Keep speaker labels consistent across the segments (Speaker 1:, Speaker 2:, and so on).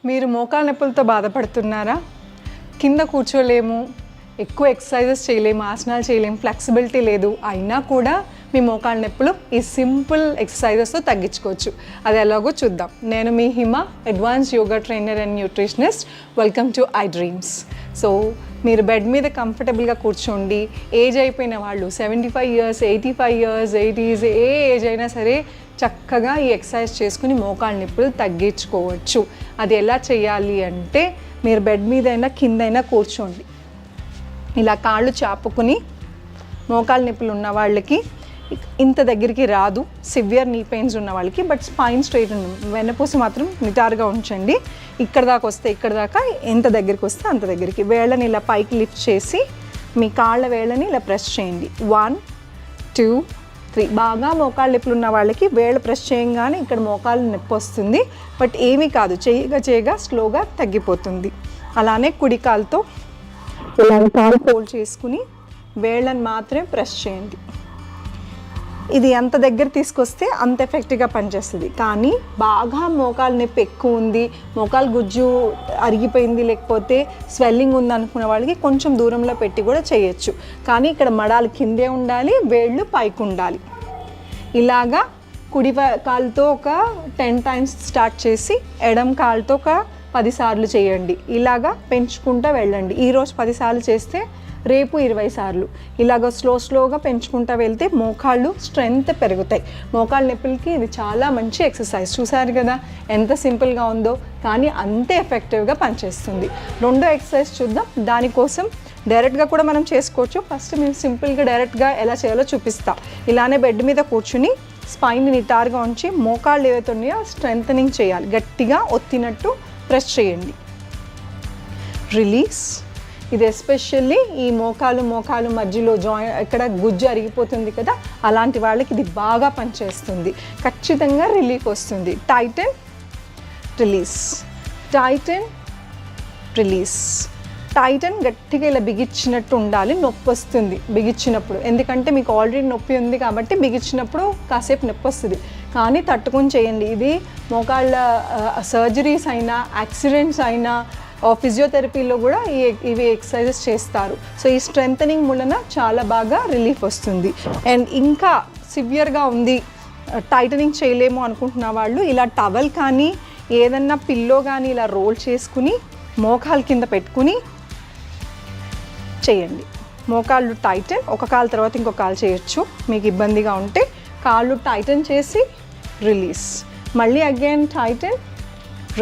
Speaker 1: మీరు మోకాళ్ళ నొప్పులతో బాధపడుతున్నారా? కింద కూర్చోలేము, ఎక్కువ ఎక్సర్సైజెస్ చేయలేము, ఆసనాలు చేయలేము, ఫ్లెక్సిబిలిటీ లేదు, అయినా కూడా మీ మోకాళ్ళ నొప్పులు ఈ సింపుల్ ఎక్సర్సైజెస్తో తగ్గించుకోవచ్చు. అది ఎలాగో చూద్దాం. నేను మీ Hima, advance yoga trainer and nutritionist. Welcome to I dreams. So మీరు బెడ్ మీద కంఫర్టబుల్గా కూర్చోండి. ఏజ్ అయిపోయిన వాళ్ళు 75 years, 85 years, 80s, ఏ ఏజ్ అయినా సరే చక్కగా ఈ ఎక్సర్సైజ్ చేసుకుని మోకాళ్ళ నొప్పులు తగ్గించుకోవచ్చు. అది ఎలా చేయాలి అంటే, మీరు బెడ్ మీద అయినా కిందైనా కూర్చోండి. ఇలా కాళ్ళు చాపుకుని, మోకాళ్ళ నొప్పులు ఉన్న వాళ్ళకి ఇంత దగ్గరికి రాదు, సివియర్ నీ పెయిన్స్ ఉన్న వాళ్ళకి, బట్ స్పైన్ స్ట్రైట్ వెన్నపూస మాత్రం నిటారుగా ఉంచండి. ఇక్కడ దాకా వస్తే ఇక్కడ దాకా, ఎంత దగ్గరికి వస్తే అంత దగ్గరికి. వేళ్ళని ఇలా పైకి లిఫ్ట్ చేసి మీ కాళ్ళ వేళ్ళని ఇలా ప్రెస్ చేయండి. 1, 2, 3. బాగా మోకాళ్ళ నొప్పులు ఉన్న వాళ్ళకి వేళ్ళు ప్రెస్ చేయగానే ఇక్కడ మోకాళ్ళు నొప్పి వస్తుంది, బట్ ఏమీ కాదు, చేయగా స్లోగా తగ్గిపోతుంది. అలానే కుడి కాలుతో ఇలా కాలు ఫోల్డ్ చేసుకుని వేళ్ళని మాత్రమే ప్రెస్ చేయండి. ఇది ఎంత దగ్గర తీసుకొస్తే అంత ఎఫెక్టివ్గా పనిచేస్తుంది. కానీ బాగా మోకాలు నొప్పి ఎక్కువ ఉంది, మోకాలు గుజ్జు అరిగిపోయింది, లేకపోతే స్వెల్లింగ్ ఉంది అనుకున్న వాళ్ళకి కొంచెం దూరంలో పెట్టి కూడా చేయొచ్చు. కానీ ఇక్కడ మడాలు కిందే ఉండాలి, వేళ్ళు పైకి ఉండాలి. ఇలాగా కుడి కాలుతో ఒక 10 times స్టార్ట్ చేసి ఎడమ కాలుతో ఒక 10 సార్లు చేయండి. ఇలాగా పెంచుకుంటూ వెళ్ళండి. ఈరోజు 10 సార్లు చేస్తే రేపు 20 సార్లు. ఇలాగ స్లోగా పెంచుకుంటూ వెళ్తే మోకాళ్ళు స్ట్రెంగ్త్ పెరుగుతాయి. మోకాళ్ళ నొప్పులకి ఇది చాలా మంచి ఎక్సర్సైజ్. చూసారు కదా ఎంత సింపుల్గా ఉందో, కానీ అంతే ఎఫెక్టివ్గా పనిచేస్తుంది. రెండో ఎక్సర్సైజ్ చూద్దాం. దానికోసం డైరెక్ట్గా కూడా మనం చేసుకోవచ్చు. ఫస్ట్ మేము సింపుల్గా డైరెక్ట్గా ఎలా చేయాలో చూపిస్తాం. ఇలానే బెడ్ మీద కూర్చుని స్పైన్ని నిటారుగా ఉంచి మోకాళ్ళు ఏవైతే ఉన్నాయో స్ట్రెంథనింగ్ చేయాలి. గట్టిగా ఒత్తినట్టు ప్రెస్ చేయండి. రిలీజ్. ఇది ఎస్పెషల్లీ ఈ మోకాలు మధ్యలో ఇక్కడ గుజ్జు అరిగిపోతుంది కదా, అలాంటి వాళ్ళకి ఇది బాగా పనిచేస్తుంది. ఖచ్చితంగా రిలీఫ్ వస్తుంది. Tighten, release, tighten, release. Tighten గట్టిగా ఇలా బిగించినట్టు ఉండాలి. నొప్పి వస్తుంది బిగించినప్పుడు, ఎందుకంటే మీకు ఆల్రెడీ నొప్పి ఉంది కాబట్టి బిగించినప్పుడు కాసేపు నొప్పి వస్తుంది. కానీ తట్టుకొని చేయండి. ఇది మోకాళ్ళ సర్జరీస్ అయినా, యాక్సిడెంట్స్ అయినా, ఫిజియోథెరపీలో కూడా ఇవి ఎక్సర్సైజెస్ చేస్తారు. సో ఈ స్ట్రెంథనింగ్ వలన చాలా బాగా రిలీఫ్ వస్తుంది. అండ్ ఇంకా సివియర్గా ఉంది, టైటనింగ్ చేయలేము అనుకుంటున్న వాళ్ళు ఇలా టవల్ కానీ ఏదన్నా పిల్లో కానీ ఇలా రోల్ చేసుకుని మోకాలు కింద పెట్టుకుని చేయండి. మోకాళ్ళు టైటన్, ఒక కాలు తర్వాత ఇంకొక కాలు చేయొచ్చు. మీకు ఇబ్బందిగా ఉంటే కాళ్ళు టైటన్ చేసి రిలీజ్, మళ్ళీ అగైన్ టైటన్,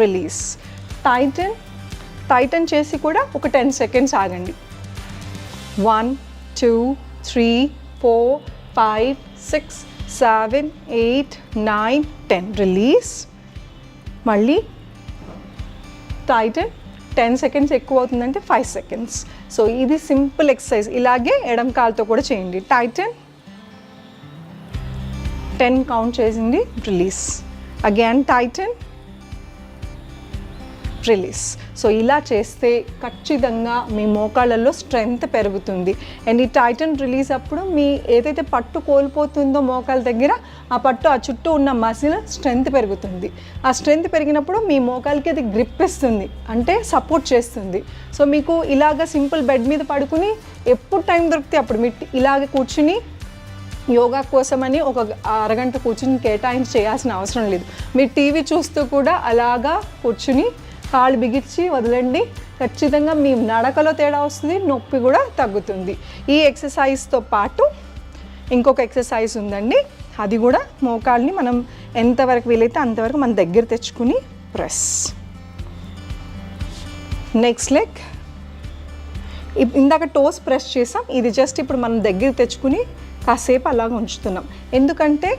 Speaker 1: రిలీజ్, టైటన్ చేసి కూడా ఒక 10 seconds ఆగండి. 1, 2, 3, 4, 5, 6, 7, 8, 9, 10. రిలీజ్, మళ్ళీ టైటన్. 10 seconds ఎక్కువ అవుతుందంటే 5 seconds. సో ఇది సింపుల్ ఎక్సర్సైజ్. ఇలాగే ఎడమ కాలుతో కూడా చేయండి. టైటన్, 10 కౌంట్ చేసింది, release, again Titan, release. So ఇలా చేస్తే ఖచ్చితంగా మీ మోకాళ్ళల్లో స్ట్రెంగ్త్ పెరుగుతుంది. అండ్ ఈ టైటన్ రిలీజ్ అప్పుడు మీ ఏదైతే పట్టు కోల్పోతుందో మోకాళ్ళ దగ్గర, ఆ పట్టు ఆ చుట్టూ ఉన్న మసిల్ స్ట్రెంగ్త్ పెరుగుతుంది. ఆ స్ట్రెంగ్త్ పెరిగినప్పుడు మీ మోకాళ్ళకి అది గ్రిప్ ఇస్తుంది, అంటే సపోర్ట్ చేస్తుంది. సో మీకు ఇలాగ సింపుల్ బెడ్ మీద పడుకుని ఎప్పుడు టైం దొరికితే అప్పుడు మీరు ఇలాగ కూర్చుని యోగా కోసమని ఒక అరగంట కూర్చుని కేటాయించి చేయాల్సిన అవసరం లేదు. మీరు టీవీ చూస్తూ కూడా అలాగా కూర్చుని కాళ్ళు బిగించి వదలండి. ఖచ్చితంగా మీ నడకలో తేడా వస్తుంది, నొప్పి కూడా తగ్గుతుంది. ఈ ఎక్సర్సైజ్తో పాటు ఇంకొక ఎక్సర్సైజ్ ఉందండి. అది కూడా మోకాళ్ళని మనం ఎంతవరకు వీలైతే అంతవరకు మన దగ్గర తెచ్చుకుని ప్రెస్. Next leg. ఇందాక టోస్ ప్రెస్ చేసాం, ఇది జస్ట్ ఇప్పుడు మనం దగ్గర తెచ్చుకుని కాసేపు అలాగ ఉంచుతున్నాం. ఎందుకంటే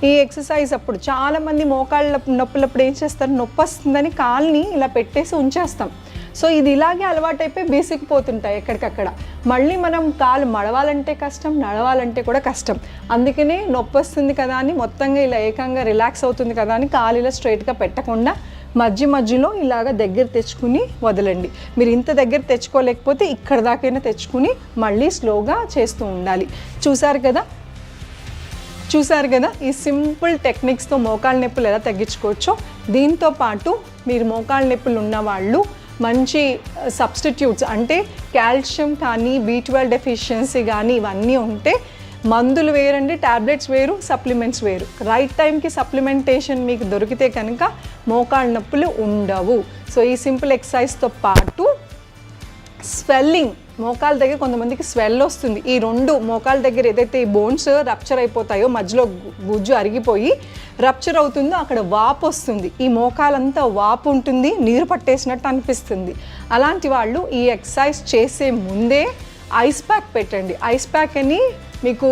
Speaker 1: ఈ ఎక్సర్సైజ్ అప్పుడు చాలామంది మోకాళ్ళ నొప్పులప్పుడు ఏం చేస్తారు, నొప్పి వస్తుందని కాల్ని ఇలా పెట్టేసి ఉంచేస్తాం. సో ఇది ఇలాగే అలవాటైపోయి బీసికిపోతుంటాయి ఎక్కడికక్కడ. మళ్ళీ మనం కాలు మడవాలంటే కష్టం, నడవాలంటే కూడా కష్టం. అందుకనే నొప్పి వస్తుంది కదా అని మొత్తంగా ఇలా ఏకంగా రిలాక్స్ అవుతుంది కదా అని కాలు ఇలా స్ట్రైట్గా పెట్టకుండా మధ్యలో ఇలాగ దగ్గర తెచ్చుకుని వదలండి. మీరు ఇంత దగ్గర తెచ్చుకోలేకపోతే ఇక్కడ దాకైనా తెచ్చుకుని మళ్ళీ స్లోగా చేస్తూ ఉండాలి. చూసారు కదా ఈ సింపుల్ టెక్నిక్స్తో మోకాళ్ళ నొప్పులు ఎలా తగ్గించుకోవచ్చో. దీంతో పాటు మీరు మోకాళ్ళ నొప్పులు ఉన్నవాళ్ళు మంచి సబ్స్టిట్యూట్స్ అంటే కాల్షియం కానీ B12 డెఫిషియన్సీ కానీ ఇవన్నీ ఉంటే మందులు వేరండి, ట్యాబ్లెట్స్ వేరు, సప్లిమెంట్స్ వేరు. రైట్ టైంకి సప్లిమెంటేషన్ మీకు దొరికితే కనుక మోకాళ్ళ నొప్పులు ఉండవు. సో ఈ సింపుల్ ఎక్సర్సైజ్తో పాటు స్వెల్లింగ్, మోకాళ్ళ దగ్గర కొంతమందికి స్వెల్ వస్తుంది. ఈ రెండు మోకాళ్ళ దగ్గర ఏదైతే ఈ బోన్స్ రప్చర్ అయిపోతాయో, మధ్యలో గుజ్జు అరిగిపోయి రప్చర్ అవుతుందో అక్కడ వాపు వస్తుంది. ఈ మోకాలంతా వాపు ఉంటుంది, నీరు పట్టేసినట్టు అనిపిస్తుంది. అలాంటి వాళ్ళు ఈ ఎక్సర్సైజ్ చేసే ముందే ఐస్ ప్యాక్ పెట్టండి. ఐస్ ప్యాక్ అని మీకు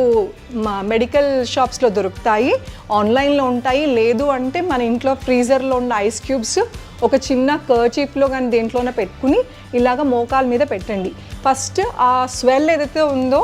Speaker 1: మెడికల్ షాప్స్లో దొరుకుతాయి, ఆన్లైన్లో ఉంటాయి. లేదు అంటే మన ఇంట్లో ఫ్రీజర్లో ఉన్న ఐస్ క్యూబ్స్ ఒక చిన్న కర్చీఫ్లో కానీ దేంట్లోనే పెట్టుకుని ఇలాగ మోకాల మీద పెట్టండి. ఫస్ట్ ఆ స్వెల్ ఏదైతే ఉందో,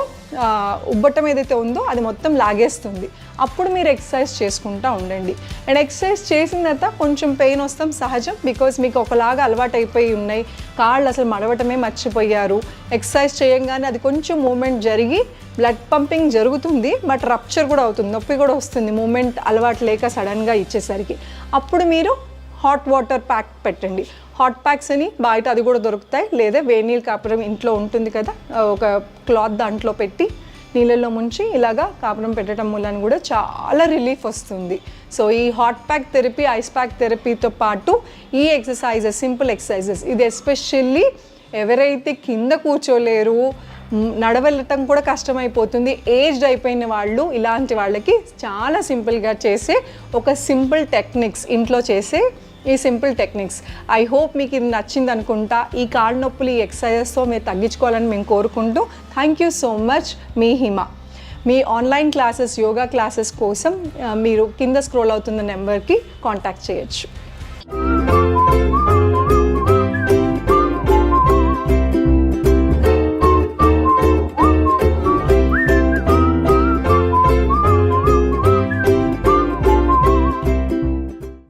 Speaker 1: ఉబ్బటం ఏదైతే ఉందో అది మొత్తం లాగేస్తుంది. అప్పుడు మీరు ఎక్సర్సైజ్ చేసుకుంటూ ఉండండి. అండ్ ఎక్సర్సైజ్ చేసిన తర్వాత కొంచెం పెయిన్ వస్తాం సహజం, బికాజ్ మీకు ఒకలాగా అలవాటు అయిపోయి ఉన్నాయి, కాళ్ళు అసలు మడవటమే మర్చిపోయారు. ఎక్సర్సైజ్ చేయంగానే అది కొంచెం మూమెంట్ జరిగి బ్లడ్ పంపింగ్ జరుగుతుంది, బట్ రప్చర్ కూడా అవుతుంది, నొప్పి కూడా వస్తుంది మూమెంట్ అలవాటు లేక సడన్గా ఇచ్చేసరికి. అప్పుడు మీరు హాట్ వాటర్ ప్యాక్ పెట్టండి. హాట్ ప్యాక్స్ అని బయట అది కూడా దొరుకుతాయి, లేదా వేడి నీళ్ళు కాపురం ఇంట్లో ఉంటుంది కదా, ఒక క్లాత్ దాంట్లో పెట్టి నీళ్ళల్లో ముంచి ఇలాగా కాపురం పెట్టడం మూలన కూడా చాలా రిలీఫ్ వస్తుంది. సో ఈ hot pack therapy, ice pack థెరపీతో పాటు ఈ ఎక్సర్సైజెస్, సింపుల్ ఎక్సర్సైజెస్, ఇది ఎస్పెషల్లీ ఎవరైతే కింద కూర్చోలేరు, నడవెళ్ళటం కూడా కష్టమైపోతుంది, ఏజ్డ్ అయిపోయిన వాళ్ళు, ఇలాంటి వాళ్ళకి చాలా సింపుల్గా చేసే ఒక సింపుల్ టెక్నిక్స్, ఇంట్లో చేసే ఈ సింపుల్ టెక్నిక్స్. ఐ హోప్ మీకు ఇది నచ్చింది అనుకుంటా. ఈ కాళ్ళ నొప్పులు ఈ ఎక్సర్సైజెస్తో మీరు తగ్గించుకోవాలని మేము కోరుకుంటూ, thank you so much. Me Hima. Me online classes, yoga classes కోసం మీరు కింద స్క్రోల్ అవుతున్న నెంబర్కి కాంటాక్ట్ చేయొచ్చు.